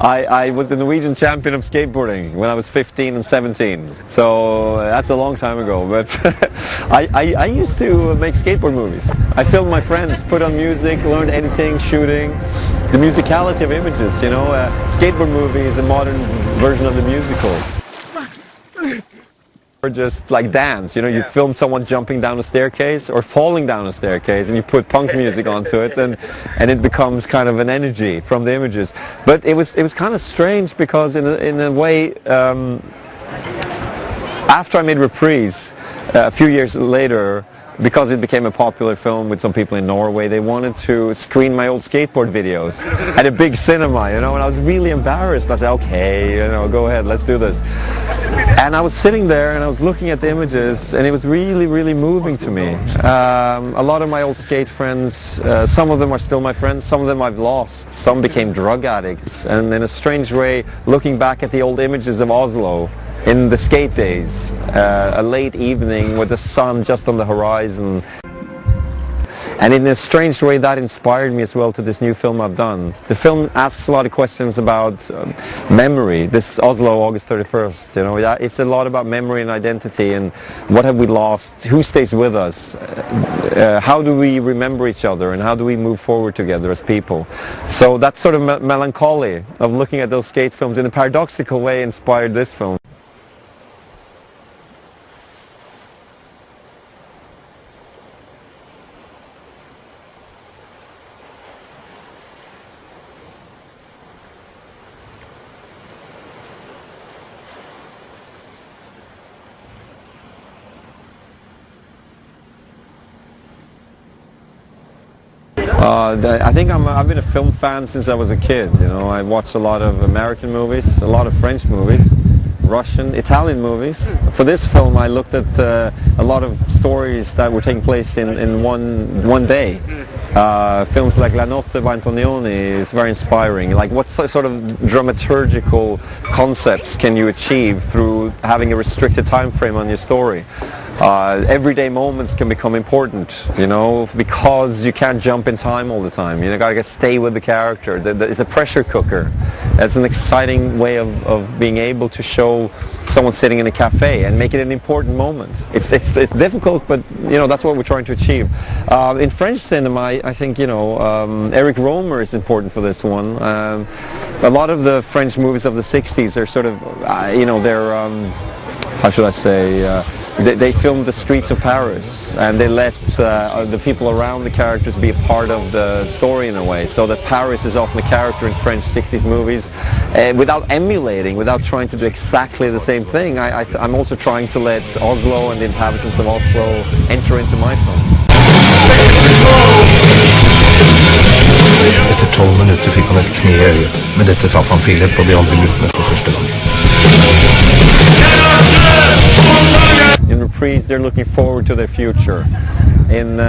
I was the Norwegian champion of skateboarding when I was 15 and 17. So that's a long time ago. But I used to make skateboard movies. I filmed my friends, put on music, learned editing, shooting. The musicality of images, you know. Skateboard movie is a modern version of the musical. Or just like dance, you know, you film someone jumping down a staircase or falling down a staircase and you put punk music onto it and it becomes kind of an energy from the images. But it was kind of strange because in a way, after I made Reprise, a few years later, because it became a popular film with some people in Norway, they wanted to screen my old skateboard videos at a big cinema, you know, and I was really embarrassed. I said, okay, you know, go ahead, let's do this. And I was sitting there and I was looking at the images and it was really, really moving to me. A lot of my old skate friends, some of them are still my friends, some of them I've lost, some became drug addicts, and in a strange way, looking back at the old images of Oslo, in the skate days, a late evening with the sun just on the horizon. And in a strange way that inspired me as well to this new film I've done. The film asks a lot of questions about memory. This Oslo, August 31st, you know, it's a lot about memory and identity and what have we lost, who stays with us, how do we remember each other and how do we move forward together as people. So that sort of melancholy of looking at those skate films in a paradoxical way inspired this film. I think I've been a film fan since I was a kid. You know, I watched a lot of American movies, a lot of French movies, Russian, Italian movies. For this film, I looked at a lot of stories that were taking place in one day. Films like La Notte by Antonioni is very inspiring. Like, what sort of dramaturgical concepts can you achieve through having a restricted time frame on your story? Everyday moments can become important, you know, because you can't jump in time all the time. You gotta stay with the character. It's a pressure cooker. It's an exciting way of being able to show someone sitting in a cafe and make it an important moment. It's difficult, but you know that's what we're trying to achieve. In French cinema, I think, you know, Eric Rohmer is important for this one. A lot of the French movies of the 60s are sort of, you know, they're how should I say? They filmed the streets of Paris and they let the people around the characters be a part of the story in a way, so that Paris is often a character in French 60s movies without emulating, without trying to do exactly the same thing. I'm also trying to let Oslo and the inhabitants of Oslo enter into my film. Etter 12 minutter fikk han et kne i øyet, men dette traff han Philip og de andre guttene for første gang. In Reprise, they're looking forward to their future. In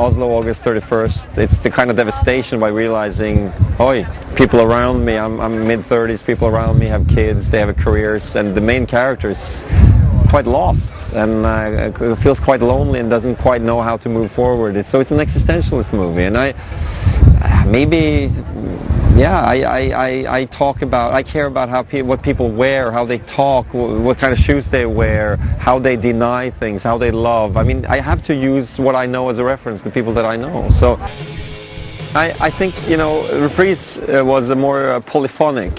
Oslo, August 31st, it's the kind of devastation by realizing, oi, people around me, I'm mid-30s, people around me have kids, they have careers, and the main character is quite lost and feels quite lonely and doesn't quite know how to move forward. So it's an existentialist movie, and I care about what people wear, how they talk, what kind of shoes they wear, how they deny things, how they love. I mean, I have to use what I know as a reference, the people that I know. So I think, you know, Reprise was a more polyphonic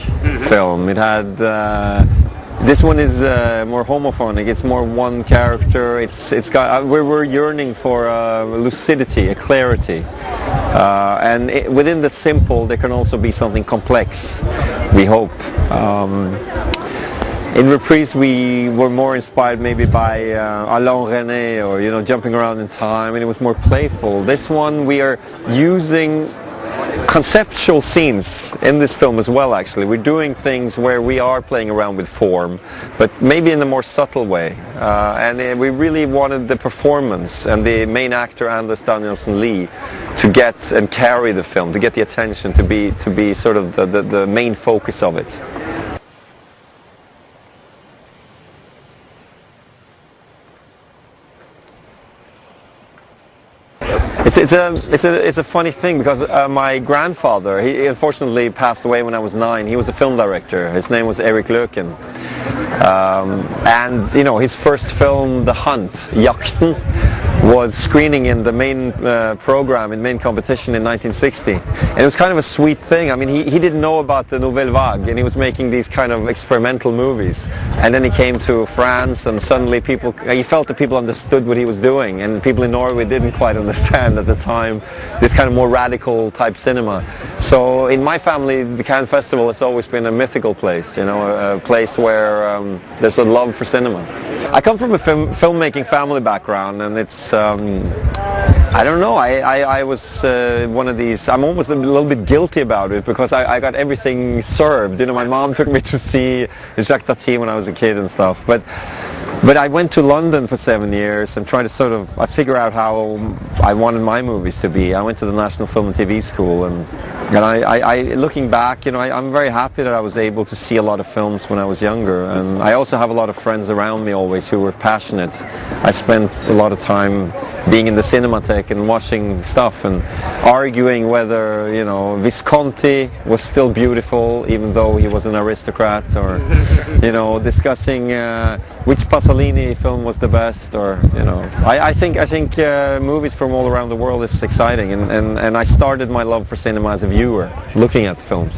film. It had this one is more homophonic. It's more one character. It's got we're yearning for lucidity, a clarity, and within the simple there can also be something complex. We hope. In Reprise we were more inspired maybe by Alain René, or, you know, jumping around in time, and it was more playful. This one we are using conceptual scenes in this film as well. Actually, we're doing things where we are playing around with form, but maybe in a more subtle way, and we really wanted the performance and the main actor Anders Danielsen Lee to get and carry the film, to get the attention, to be sort of the main focus of it. It's a funny thing because my grandfather, he unfortunately passed away when I was 9. He was a film director. His name was Erik Löken. And you know, his first film, The Hunt, Jakten, was screening in the main program, in main competition in 1960. And it was kind of a sweet thing. I mean, he didn't know about the Nouvelle Vague, and he was making these kind of experimental movies. And then he came to France, and suddenly he felt that people understood what he was doing, and people in Norway didn't quite understand at the time this kind of more radical type cinema. So in my family, the Cannes Festival has always been a mythical place, you know, a place where there's a love for cinema. I come from a filmmaking family background, and it's I don't know, I was one of these, I'm almost a little bit guilty about it because I got everything served. You know, my mom took me to see Jacques Tati when I was a kid and stuff, but I went to London for 7 years and tried to sort of figure out how I wanted my movies to be. I went to the National Film and TV School, and looking back, you know, I'm very happy that I was able to see a lot of films when I was younger, and I also have a lot of friends around me always who were passionate. I spent a lot of time being in the Cinematheque and watching stuff and arguing whether, you know, Visconti was still beautiful even though he was an aristocrat, or, you know, discussing which Pasolini film was the best, or, you know, I think movies from all around the world is exciting, and I started my love for cinema as a viewer, looking at films.